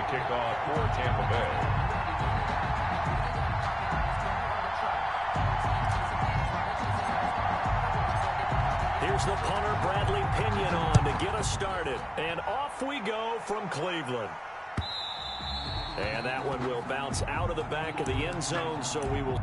kickoff for Tampa Bay. Here's the punter, Bradley Pinion, on to get us started. And off we go from Cleveland. And that one will bounce out of the back of the end zone, so we will...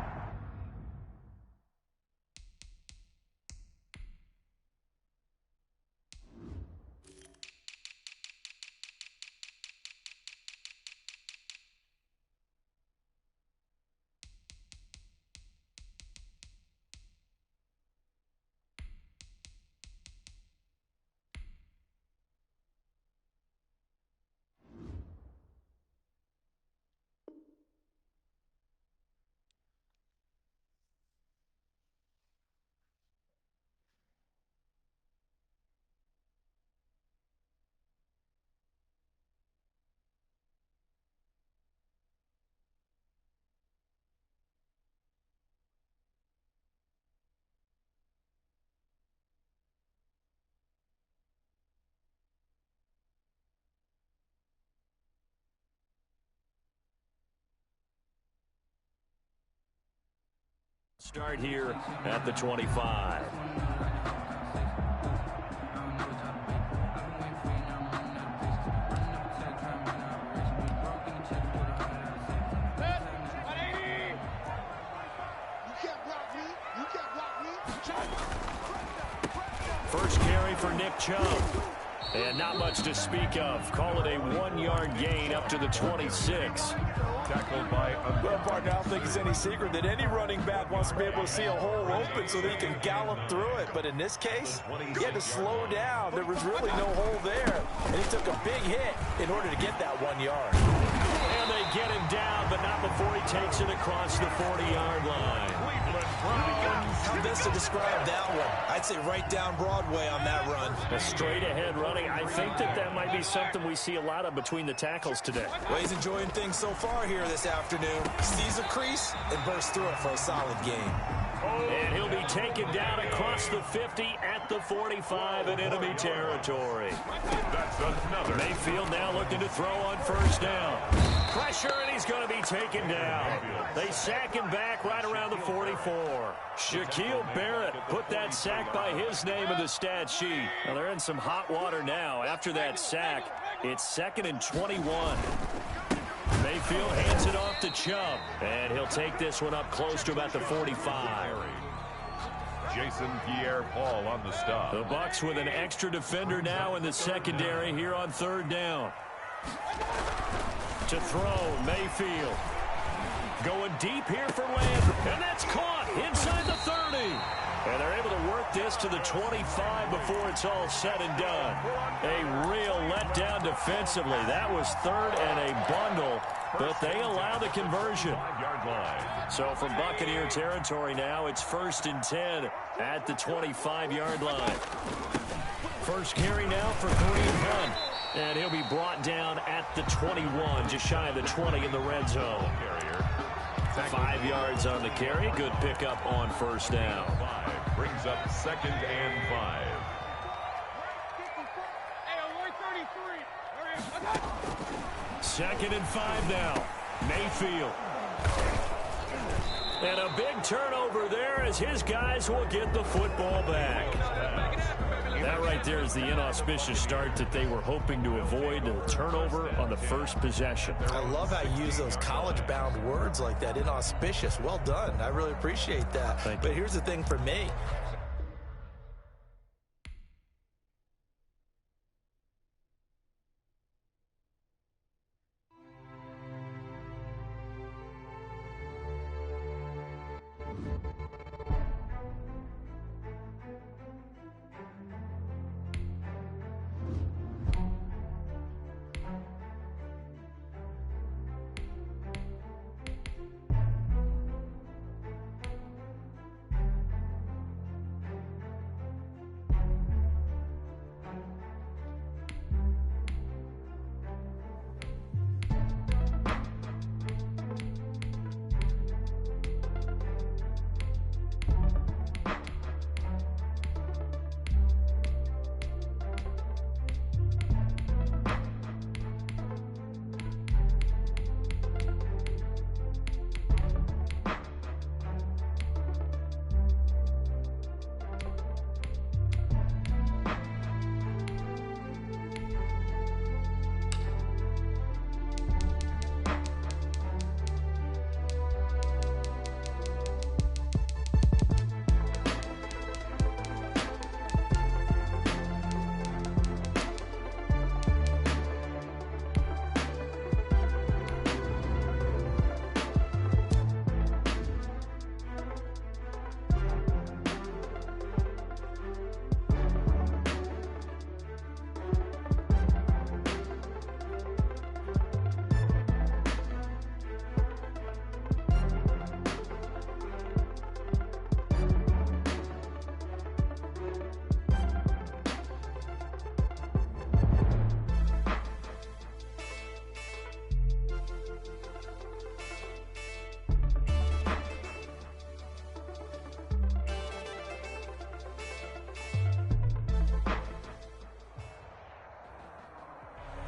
Start here at the 25. First carry for Nick Chubb. And not much to speak of. Call it a 1-yard gain up to the 26. Tackled by Uncle. I don't think it's any secret that any running back wants to be able to see a hole open so that he can gallop through it. But in this case, he had to slow down. There was really no hole there. And he took a big hit in order to get that 1 yard. And they get him down, but not before he takes it across the 40-yard line. Best to describe that one. I'd say right down Broadway on that run. A straight-ahead running. I think that might be something we see a lot of between the tackles today. Well, he's enjoying things so far here this afternoon. Sees a crease and bursts through it for a solid game. And he'll be taken down across the 50 at the 45 in enemy territory. That's another. Mayfield now looking to throw on first down. Pressure, and he's going to be taken down. They sack him back right around the 44. Shaquille Barrett put that sack by his name in the stat sheet. Well, they're in some hot water now. After that sack, it's 2nd and 21. Mayfield hands it off to Chubb, and he'll take this one up close to about the 45. Jason Pierre-Paul on the stop. The Bucs with an extra defender now in the secondary here on 3rd down. To throw, Mayfield. Going deep here for Landry, and that's caught inside the 30. And they're able to work this to the 25 before it's all said and done. A real letdown defensively. That was 3rd and a bundle, but they allow the conversion. 5-yard line. So from Buccaneer territory now, it's 1st and 10 at the 25-yard line. First carry now for Kareem Hunt. And he'll be brought down at the 21, just shy of the 20 in the red zone. 5 yards on the carry. Good pickup on first down. 5 brings up 2nd and 5. 2nd and 5 now. Mayfield. And a big turnover there as his guys will get the football back. That right there is the inauspicious start that they were hoping to avoid, the turnover on the first possession. I love how you use those college-bound words like that, inauspicious. Well done. I really appreciate that. But here's the thing for me.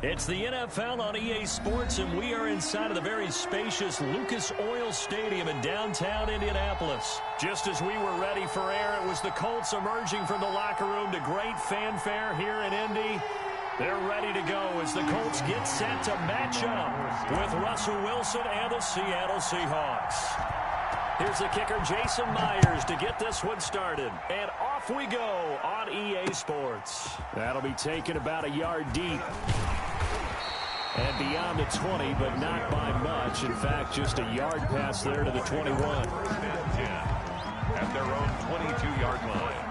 It's the NFL on EA Sports, and we are inside of the very spacious Lucas Oil Stadium in downtown Indianapolis. Just as we were ready for air, it was the Colts emerging from the locker room to great fanfare here in Indy. They're ready to go as the Colts get set to match up with Russell Wilson and the Seattle Seahawks. Here's the kicker, Jason Myers, to get this one started. And off we go on EA Sports. That'll be taken about a yard deep. And beyond the 20, but not by much. In fact, just a yard pass there to the 21. At their own 22-yard line.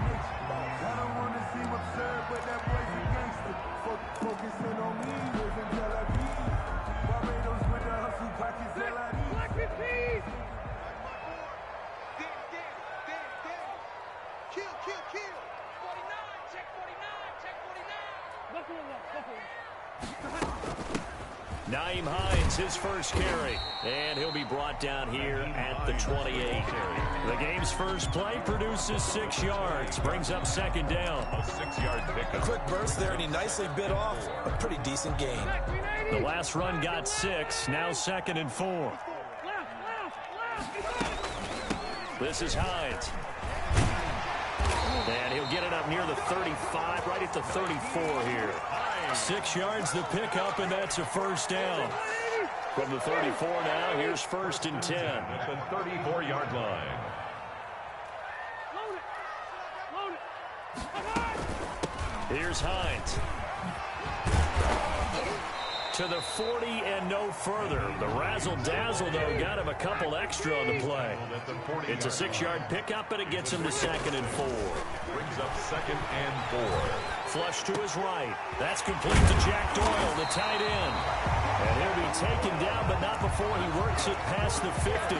Nyheim Hines, his first carry, and he'll be brought down here at the 28. The game's first play produces 6 yards, brings up second down. A 6-yard pickup. A quick burst there, and he nicely bit off a pretty decent gain. The last run got 6, now 2nd and 4. This is Hines. And he'll get it up near the 35, right at the 34 here. 6 yards the pickup, and that's a first down. From the 34 now, here's 1st and 10. At the 34-yard line. Here's Hines. To the 40 and no further. The razzle-dazzle, though, got him a couple extra on the play. It's a 6-yard pickup, and it gets him to 2nd and 4. Brings up 2nd and 4. Flush to his right. That's complete to Jack Doyle, the tight end. And he'll be taken down, but not before he works it past the 50.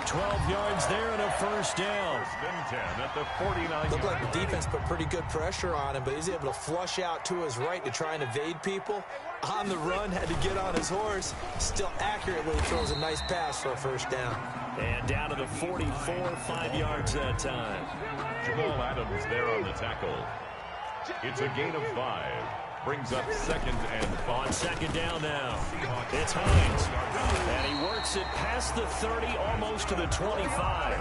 12 yards there and a first down. Then 10 at the 49. Looked like the defense put pretty good pressure on him, but he's able to flush out to his right to try and evade people. On the run, had to get on his horse. Still accurately throws a nice pass for a first down. And down to the 44, 5 yards that time. Jamal Adams there on the tackle. It's a gain of 5. Brings up 2nd and 5. On 2nd down now. It's Hines. And he works it past the 30, almost to the 25.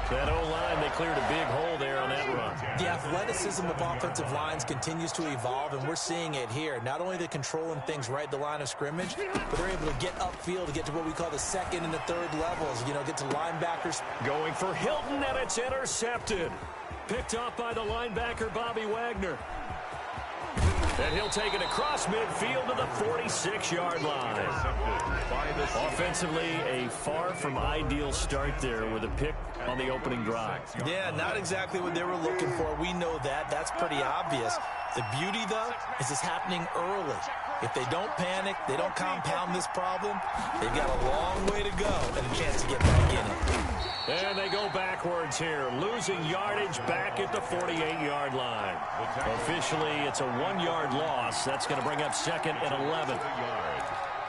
That O-line, they cleared a big hole there on that run. The athleticism of offensive lines continues to evolve, and we're seeing it here. Not only are they controlling things right at the line of scrimmage, but they're able to get upfield to get to what we call the 2nd and the 3rd levels. You know, get to linebackers. Going for Hilton, and it's intercepted. Picked off by the linebacker, Bobby Wagner. And he'll take it across midfield to the 46-yard line. Offensively, a far from ideal start there with a pick on the opening drive. Yeah, not exactly what they were looking for. We know that. That's pretty obvious. The beauty, though, is it's happening early. If they don't panic, they don't compound this problem, they've got a long way to go and a chance to get back in it. And they go backwards here, losing yardage back at the 48-yard line. Officially, it's a 1-yard loss. That's going to bring up 2nd and 11.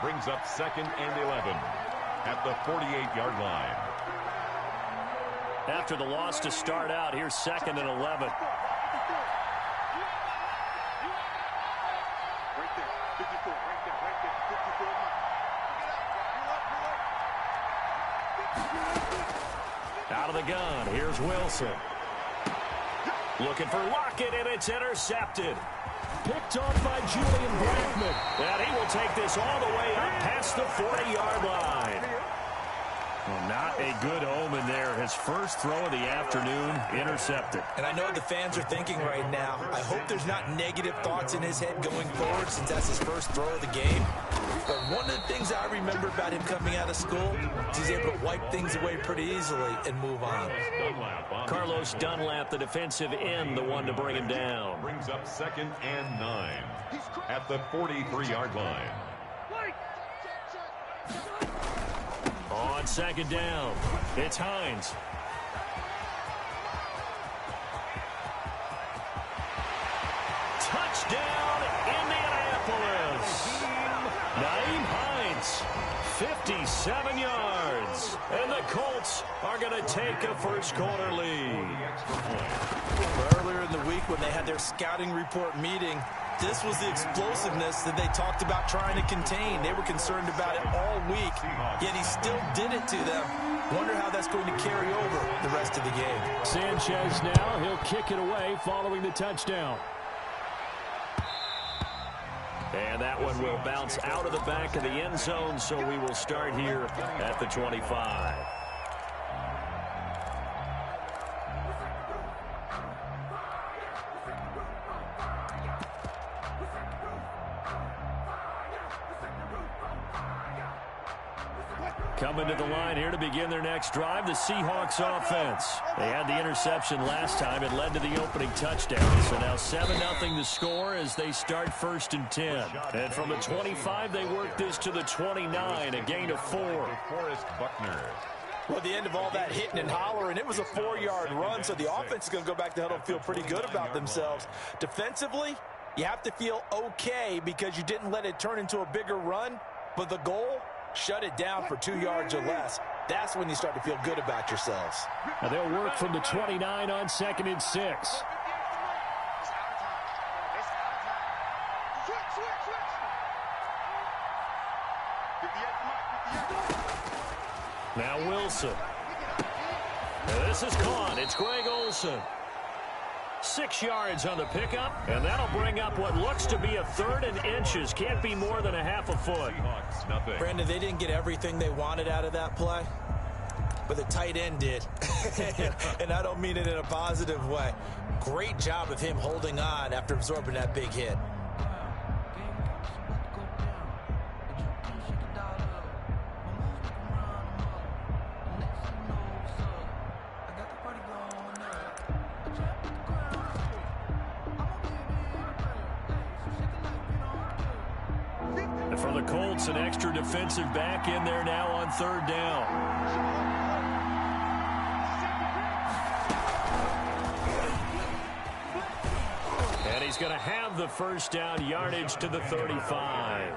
Brings up 2nd and 11 at the 48-yard line. After the loss to start out, here's 2nd and 11. Out of the gun, here's Wilson. Looking for Lockett, and it's intercepted. Picked off by Julian Blackmon. And he will take this all the way up past the 40-yard line. Well, not a good omen there. His first throw of the afternoon, intercepted. And I know what the fans are thinking right now. I hope there's not negative thoughts in his head going forward since that's his first throw of the game. But one of the things I remember about him coming out of school is he's able to wipe things away pretty easily and move on. Carlos Dunlap, the defensive end, the one to bring him down. Brings up 2nd and 9 at the 43-yard line. On 2nd down, it's Hines. Touchdown, Indianapolis. Nyheim Hines, 57 yards. And the Colts are going to take a first-quarter lead. Earlier in the week when they had their scouting report meeting, This was the explosiveness that they talked about trying to contain. They were concerned about it all week, yet he still did it to them. Wonder how that's going to carry over the rest of the game. Sanchez now, he'll kick it away following the touchdown. And that one will bounce out of the back of the end zone, so we will start here at the 25. Coming to the line here to begin their next drive, the Seahawks offense. They had the interception last time. It led to the opening touchdown. So now 7-0 to score as they start 1st and 10. And from the 25, they work this to the 29, a gain of 4. Well, at the end of all that hitting and hollering, it was a 4-yard run, so the offense is going to go back to the huddle and feel pretty good about themselves. Defensively, you have to feel okay because you didn't let it turn into a bigger run, but the goal, shut it down for 2 yards or less. That's when you start to feel good about yourselves. Now they'll work from the 29 on 2nd and 6. Now Wilson. And this is caught. It's Greg Olsen. 6 yards on the pickup, and that'll bring up what looks to be a 3rd and inches. Can't be more than a half a foot. Brandon, they didn't get everything they wanted out of that play, but the tight end did. And I don't mean it in a positive way. Great job of him holding on after absorbing that big hit. For the Colts, an extra defensive back in there now on 3rd down. And he's going to have the 1st down, yardage to the 35.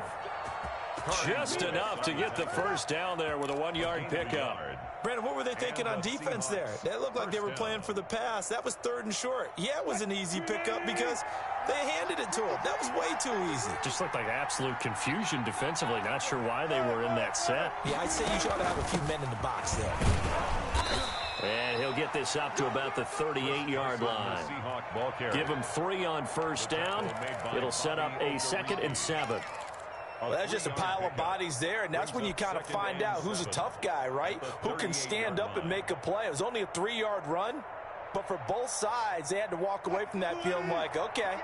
Just enough to get the 1st down there with a 1-yard pickup. Brandon, what were they thinking on defense there? That looked like they were playing for the pass. That was 3rd and short. Yeah, it was an easy pickup because they handed it to him. That was way too easy. Just looked like absolute confusion defensively. Not sure why they were in that set. Yeah, I'd say you ought to have a few men in the box there. And he'll get this up to about the 38-yard line. Give him 3 on 1st down. It'll set up a 2nd and 7. Well, that's just a pile of bodies there, and that's when you kind of find out who's a tough guy, right? Who can stand up and make a play. It was only a 3-yard run, but for both sides, they had to walk away from that feeling like, okay,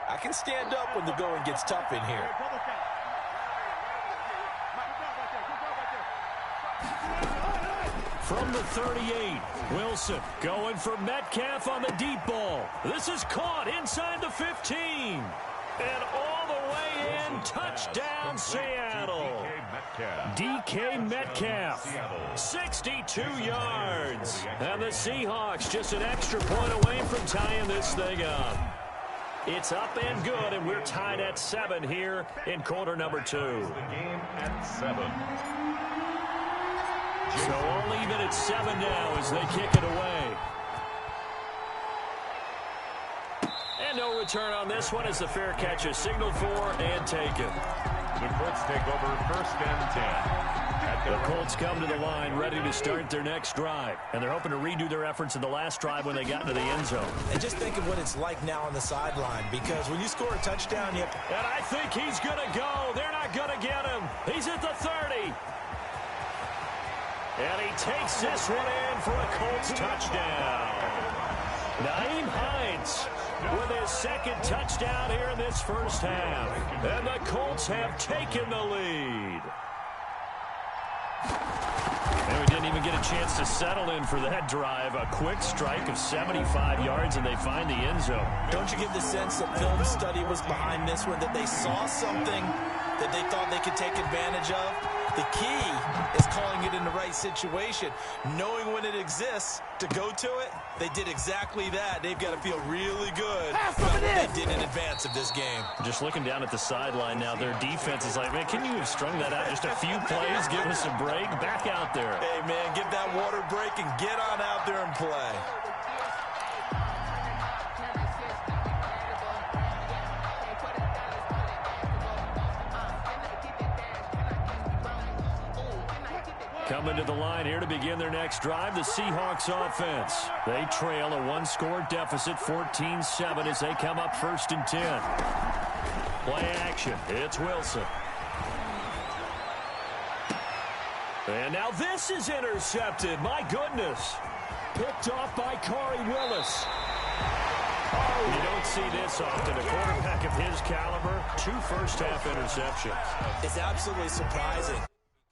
I can stand up when the going gets tough in here. From the 38, Wilson going for Metcalf on the deep ball. This is caught inside the 15. And all the way in, touchdown Seattle. DK Metcalf, 62 yards. And the Seahawks just an extra point away from tying this thing up. It's up and good, and we're tied at 7 here in quarter number 2. The game at 7. So all even at 7 now as they kick it away. And no return on this one as the fair catch is signaled for and taken. The Colts take over 1st and 10. The Colts come to the line ready to start their next drive. And they're hoping to redo their efforts in the last drive when they got into the end zone. And just think of what it's like now on the sideline, because when you score a touchdown, you have to... And I think he's going to go. They're not going to get him. He's at the 30. And he takes this one in for a Colts touchdown. Nyheim Hines with his 2nd touchdown here in this 1st half. And the Colts have taken the lead. And we didn't even get a chance to settle in for that drive. A quick strike of 75 yards, and they find the end zone. Don't you get the sense that film study was behind this one, that they saw something that they thought they could take advantage of? The key is calling it in the right situation, knowing when it exists to go to it. They did exactly that. They've got to feel really good about what they did in advance of this game. Just looking down at the sideline now, their defense is like, man, can you have strung that out just a few plays? Give us a break. Back out there. Hey, man, give that water break and get on out there and play. Coming to the line here to begin their next drive, the Seahawks offense. They trail a one-score deficit, 14-7, as they come up 1st and 10. Play action. It's Wilson. And now this is intercepted. My goodness. Picked off by Corey Willis. You don't see this often. A quarterback of his caliber, 2 first-half interceptions. It's absolutely surprising.